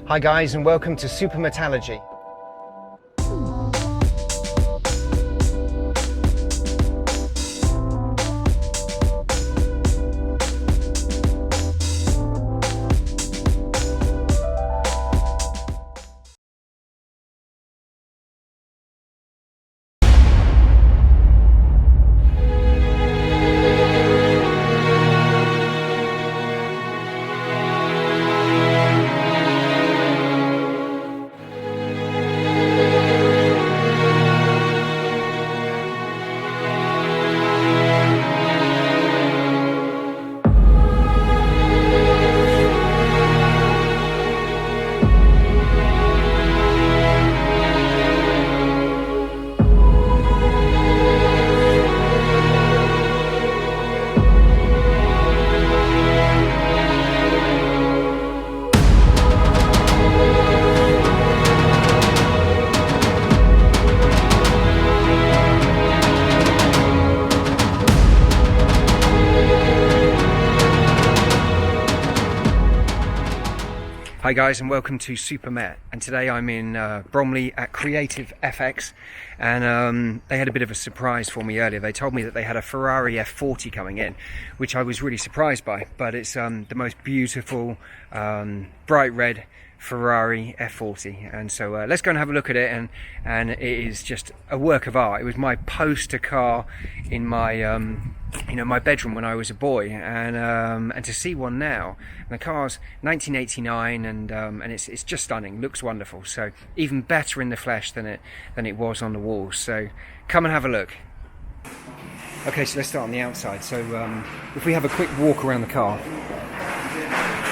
Hi guys, and welcome to Supermetallurgy. Hi guys, and welcome to Supermet, and today I'm in Bromley at Creative FX, and they had a bit of a surprise for me earlier. They told me that they had a Ferrari F40 coming in, which I was really surprised by, but it's the most beautiful bright red Ferrari F40, and so let's go and have a look at it, and it is just a work of art. It was my poster car in my my bedroom when I was a boy, and to see one now, and the car's 1989, and it's just stunning, looks wonderful, so even better in the flesh than it was on the walls. So come and have a look. Okay, so let's start on the outside. So if we have a quick walk around the car,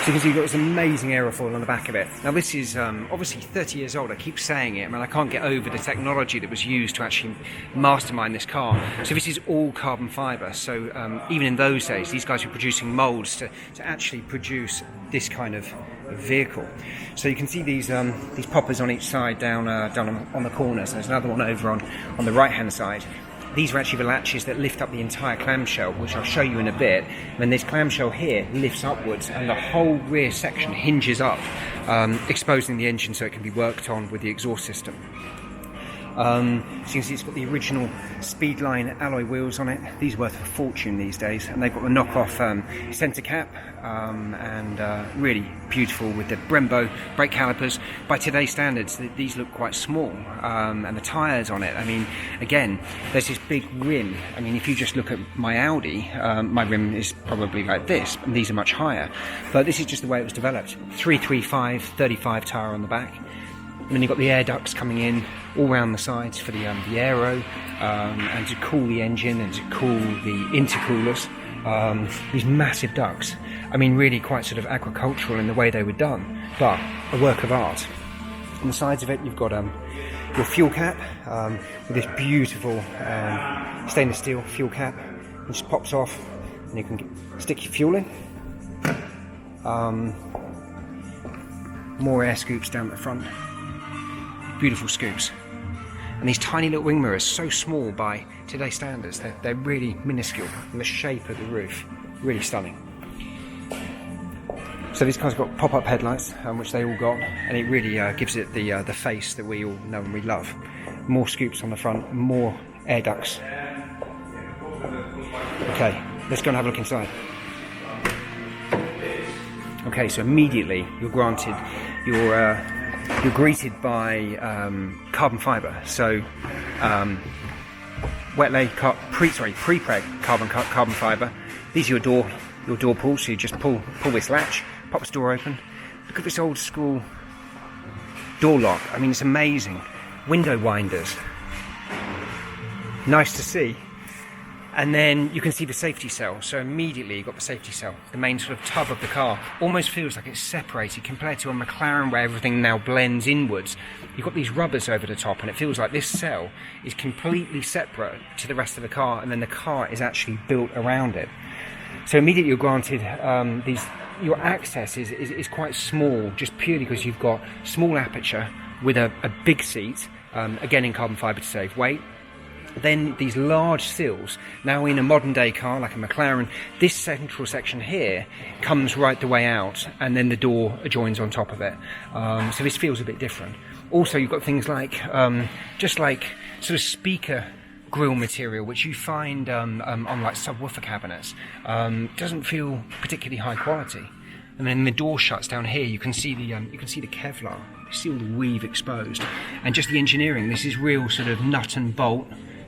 so you can see you've got this amazing aerofoil on the back of it. Now this is obviously 30 years old, I keep saying it, I can't get over the technology that was used to actually mastermind this car. So this is all carbon fibre, so even in those days these guys were producing moulds to actually produce this kind of vehicle. So you can see these poppers on each side down on the corners. There's another one over on the right hand side. These are actually the latches that lift up the entire clamshell, which I'll show you in a bit. And this clamshell here lifts upwards, and the whole rear section hinges up, exposing the engine so it can be worked on with the exhaust system. So you can see it's got the original Speedline alloy wheels on it. These are worth a fortune these days, and they've got the knockoff centre cap, and really beautiful with the Brembo brake calipers. By today's standards, these look quite small, and the tyres on it, again, there's this big rim. If you just look at my Audi, my rim is probably like this, and these are much higher, but this is just the way it was developed. 335 35 tyre on the back. And then you've got the air ducts coming in all around the sides for the aero, and to cool the engine and to cool the intercoolers. These massive ducts. Really quite sort of agricultural in the way they were done, but a work of art. On the sides of it, you've got your fuel cap with this beautiful stainless steel fuel cap. It just pops off, and you can stick your fuel in. More air scoops down the front. Beautiful scoops, and these tiny little wing mirrors, so small by today's standards, they're really minuscule, and the shape of the roof, really stunning. So these cars got pop-up headlights, which they all got, and it really gives it the face that we all know and we love. More scoops on the front, more air ducts. Okay, let's go and have a look inside. Okay, so immediately you're granted you're greeted by carbon fibre, so wet lay pre-preg carbon fibre. These are your door pulls, so you just pull this latch, pop this door open. Look at this old school door lock. It's amazing. Window winders, nice to see. And then you can see the safety cell. So immediately you've got the safety cell, the main sort of tub of the car. Almost feels like it's separated compared to a McLaren where everything now blends inwards. You've got these rubbers over the top, and it feels like this cell is completely separate to the rest of the car, and then the car is actually built around it. So immediately you're granted your access is quite small, just purely because you've got small aperture with a big seat, again in carbon fibre to save weight. Then these large sills, now in a modern day car like a McLaren, this central section here comes right the way out, and then the door adjoins on top of it. So this feels a bit different. Also, you've got things like, just like sort of speaker grille material, which you find on like subwoofer cabinets. Doesn't feel particularly high quality. And then the door shuts down here. You can see the Kevlar. You see all the weave exposed, and just the engineering. This is real sort of nut and bolt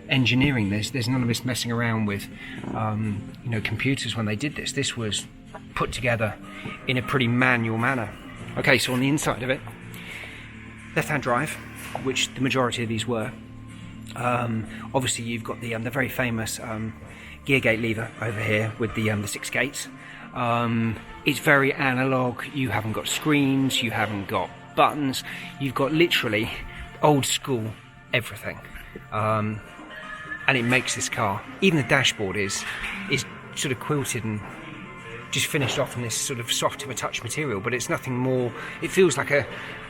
engineering. There's none of this messing around with computers when they did this. This was put together in a pretty manual manner. Okay, so on the inside of it, left-hand drive, which the majority of these were. Obviously, you've got the very famous gear gate lever over here with the 6 gates. It's very analog. You haven't got screens. You haven't got buttons. You've got literally old school everything. And it makes this car, even the dashboard is sort of quilted and just finished off in this sort of soft to a touch material, but it's nothing more. It feels like I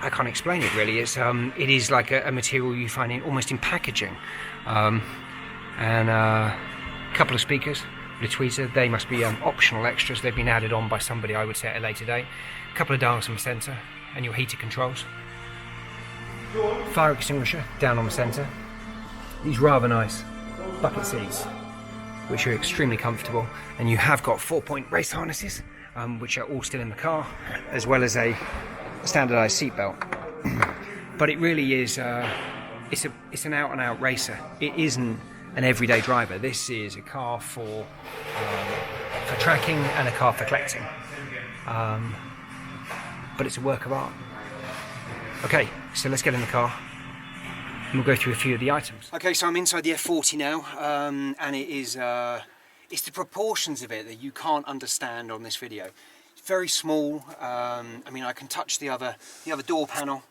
can't explain it really. It is like a material you find almost in packaging. And a couple of speakers, the tweeter, they must be optional extras. They've been added on by somebody, I would say, at a later date. A couple of dials on the centre, and your heater controls. Fire extinguisher down on the centre. These rather nice bucket seats, which are extremely comfortable, and you have got 4-point race harnesses, which are all still in the car, as well as a standardised seatbelt. But it really is, it's an out-and-out racer. It isn't an everyday driver. This is a car for tracking and a car for collecting. But it's a work of art. Okay, so let's get in the car. We'll go through a few of the items. Okay, so I'm inside the F40 now, and it is it's the proportions of it that you can't understand on this video. It's very small. I mean, I can touch the other door panel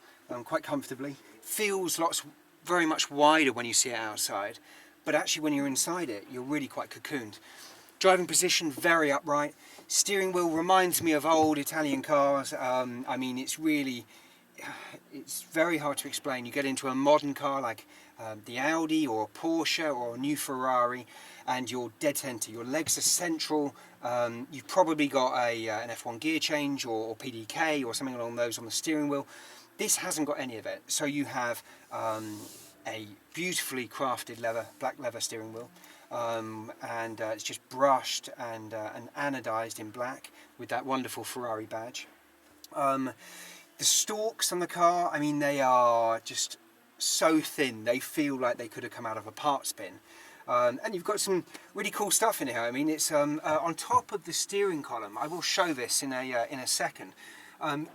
quite comfortably. Feels very much wider when you see it outside, but actually when you're inside it, you're really quite cocooned. Driving position, very upright. Steering wheel reminds me of old Italian cars. I mean, it's very hard to explain. You get into a modern car like the Audi or a Porsche or a new Ferrari, and you're dead center. Your legs are central. You've probably got an F1 gear change or PDK or something along those on the steering wheel. This hasn't got any of it. So you have a beautifully crafted black leather steering wheel, and it's just brushed and anodized in black with that wonderful Ferrari badge. The stalks on the car, I mean, they are just so thin. They feel like they could have come out of a parts bin. And you've got some really cool stuff in here. I mean, it's on top of the steering column. I will show this in a second.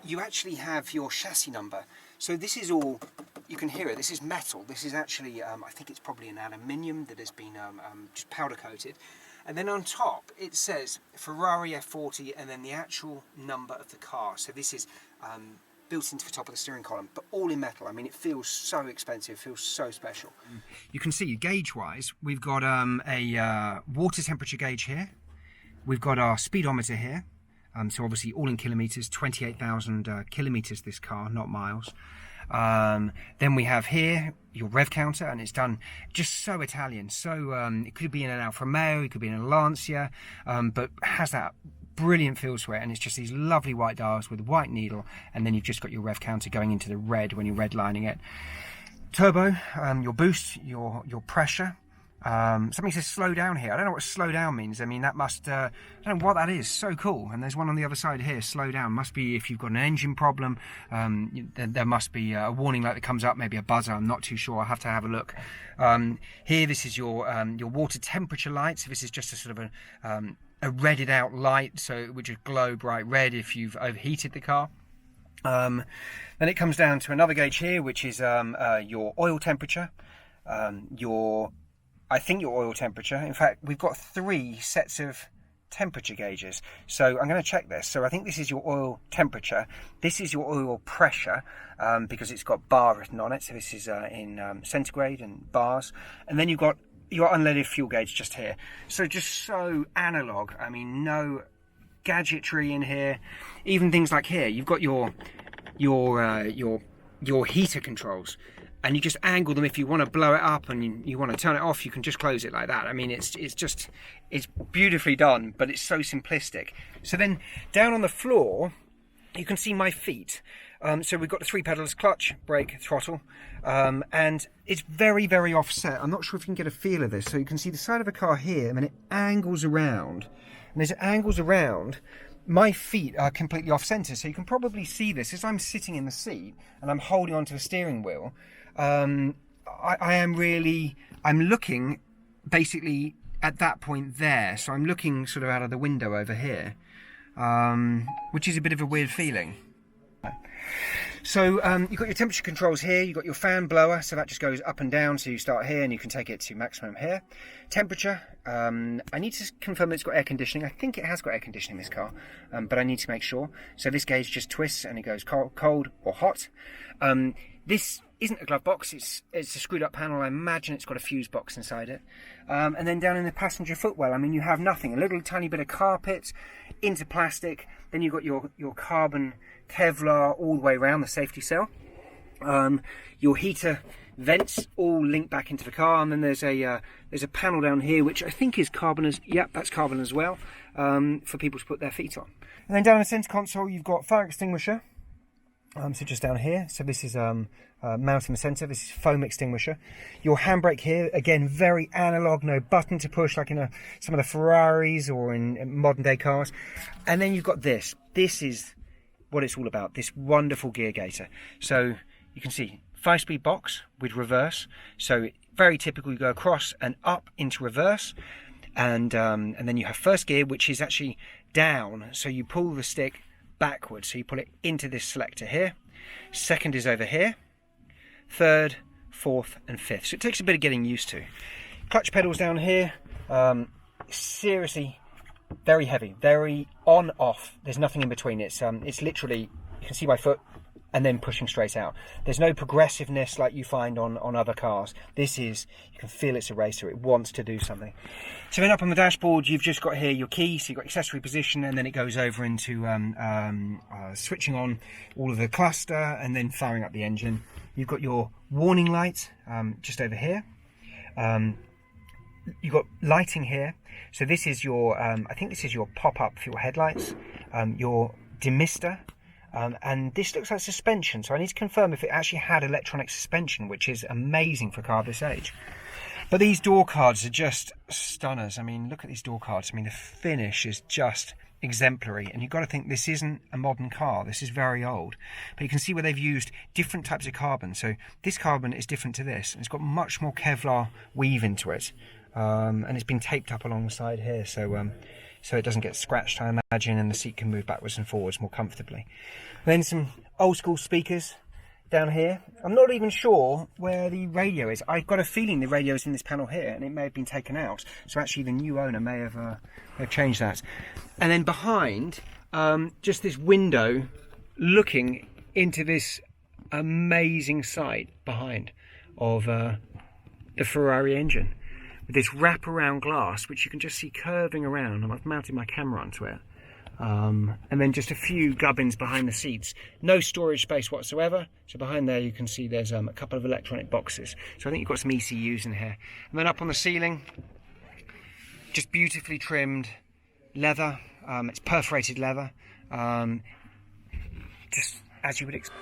You actually have your chassis number. So this is all, you can hear it, this is metal. This is actually, I think it's probably an aluminium that has been just powder coated. And then on top, it says Ferrari F40 and then the actual number of the car. So this is built into the top of the steering column, but all in metal. I mean, it feels so expensive, it feels so special. You can see gauge-wise, we've got a water temperature gauge here. We've got our speedometer here. So obviously all in kilometres, 28,000 kilometres this car, not miles. Then we have here your rev counter, and it's done just so Italian. So it could be in an Alfa Romeo, it could be in a Lancia, but has that brilliant feel to it, and it's just these lovely white dials with a white needle, and then you've just got your rev counter going into the red when you're redlining it. Turbo, your boost, your pressure. Something says slow down here. I don't know what slow down means. I mean, that must, I don't know what that is. So cool. And there's one on the other side here, slow down. Must be if you've got an engine problem. There must be a warning light that comes up, maybe a buzzer. I'm not too sure. I'll have to have a look. Here, this is your water temperature light. So this is just a sort of a redded out light. So it would just glow bright red if you've overheated the car. Then it comes down to another gauge here, which is your oil temperature, I think your oil temperature. In fact, we've got 3 sets of temperature gauges. So I'm going to check this. So I think this is your oil temperature. This is your oil pressure, because it's got bar written on it. So this is in centigrade and bars. And then you've got your unleaded fuel gauge just here. So just so analog. I mean, no gadgetry in here. Even things like here, you've got your heater controls. and you just angle them. If you want to blow it up and you want to turn it off, you can just close it like that. I mean, it's beautifully done, but it's so simplistic. So then down on the floor, you can see my feet. So we've got the 3 pedals: clutch, brake, throttle, and it's very, very offset. I'm not sure if you can get a feel of this. So you can see the side of the car here, and it angles around. And as it angles around, my feet are completely off center. So you can probably see this as I'm sitting in the seat and I'm holding onto the steering wheel. I'm looking basically at that point there. So I'm looking sort of out of the window over here, which is a bit of a weird feeling. So you've got your temperature controls here, you've got your fan blower, so that just goes up and down, so you start here and you can take it to maximum here. Temperature, I need to confirm it's got air conditioning. I think it has got air conditioning in this car, but I need to make sure. So this gauge just twists and it goes cold or hot. This isn't a glove box, it's a screwed up panel. I imagine it's got a fuse box inside it. And then down in the passenger footwell, I mean, you have nothing. A little tiny bit of carpet into plastic, then you've got your carbon Kevlar all the way around the safety cell. Your heater vents all linked back into the car, and then there's a panel down here which I think is carbon as that's carbon as well, for people to put their feet on. And then down in the centre console you've got fire extinguisher. So just down here, so this is mounting the centre, this is foam extinguisher. Your handbrake here, again, very analogue, no button to push like in some of the Ferraris or in modern day cars. And then you've got this is what it's all about, this wonderful gear gator. So you can see 5-speed box with reverse, so very typical. You go across and up into reverse, and then you have first gear, which is actually down, so you pull the stick backwards, so you pull it into this selector here. Second is over here, third, fourth and fifth, so it takes a bit of getting used to. Clutch pedals down here, seriously very heavy, very on off, there's nothing in between. It's literally, you can see my foot and then pushing straight out. There's no progressiveness like you find on other cars. This is, you can feel it's a racer, it wants to do something. So then up on the dashboard you've just got here your key, so you've got accessory position, and then it goes over into switching on all of the cluster and then firing up the engine. You've got your warning light just over here. You've got lighting here, so this is your I think this is your pop-up for your headlights, your demister, and this looks like suspension, so I need to confirm if it actually had electronic suspension, which is amazing for a car this age. But these door cards are just stunners. I mean, look at these door cards. I mean, the finish is just exemplary, and you've got to think this isn't a modern car, this is very old. But you can see where they've used different types of carbon, so this carbon is different to this, and it's got much more Kevlar weave into it, and it's been taped up along the side here, so it doesn't get scratched, I imagine, and the seat can move backwards and forwards more comfortably. Then some old school speakers down here. I'm not even sure where the radio is. I've got a feeling the radio is in this panel here, and it may have been taken out, so actually the new owner may have changed that. And then behind, just this window looking into this amazing sight behind of the Ferrari engine, with this wraparound glass which you can just see curving around, and I've mounted my camera onto it. And then just a few gubbins behind the seats, no storage space whatsoever, so behind there you can see there's a couple of electronic boxes, so I think you've got some ECUs in here. And then up on the ceiling, just beautifully trimmed leather, it's perforated leather, just as you would expect.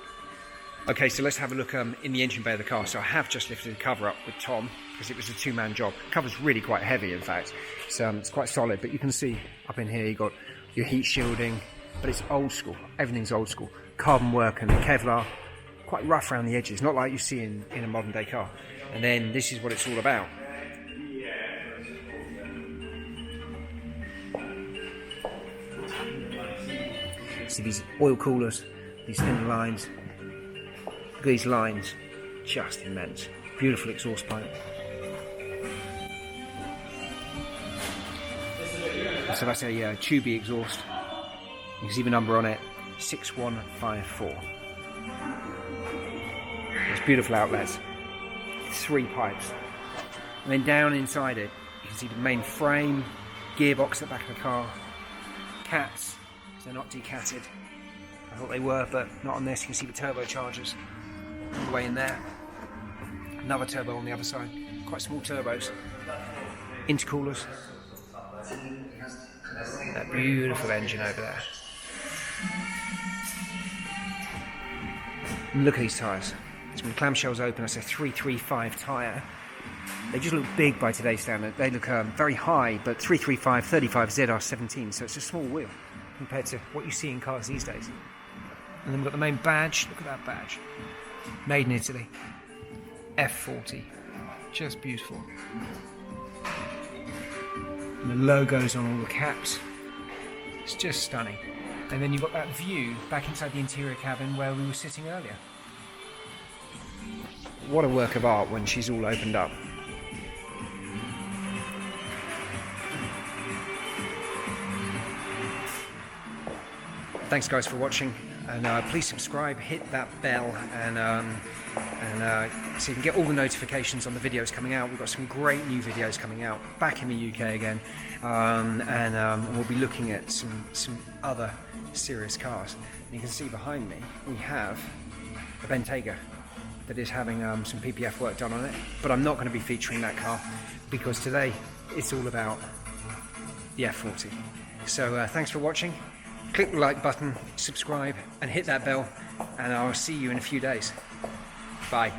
Okay, so let's have a look in the engine bay of the car. So I have just lifted the cover up with Tom, because it was a two-man job. The cover's really quite heavy, in fact, so it's quite solid, but you can see up in here you've got your heat shielding, but it's old school, everything's old school. Carbon work and the Kevlar, quite rough around the edges, not like you see in a modern day car. And then this is what it's all about. See these oil coolers, these thin lines, look at these lines, just immense. Beautiful exhaust pipe. So that's a tubey exhaust. You can see the number on it, 6154. There's beautiful outlets, 3 pipes. And then down inside it, you can see the main frame, gearbox at the back of the car, cats, they're not decatted. I thought they were, but not on this. You can see the turbochargers all the way in there. Another turbo on the other side, quite small turbos. Intercoolers. That beautiful engine over there. And look at these tyres. So when the clamshell's open, it's a 335 tyre. They just look big by today's standard. They look very high, but 335 35 ZR17, so it's a small wheel compared to what you see in cars these days. And then we've got the main badge. Look at that badge. Made in Italy. F40. Just beautiful. And the logos on all the caps. It's just stunning. And then you've got that view back inside the interior cabin where we were sitting earlier. What a work of art when she's all opened up. Thanks guys for watching, and please subscribe, hit that bell, and so you can get all the notifications on the videos coming out. We've got some great new videos coming out back in the UK again, and we'll be looking at some other serious cars. And you can see behind me we have a Bentayga that is having some PPF work done on it, but I'm not going to be featuring that car because today it's all about the F40. So thanks for watching. Click the like button, subscribe, and hit that bell, and I'll see you in a few days. Bye.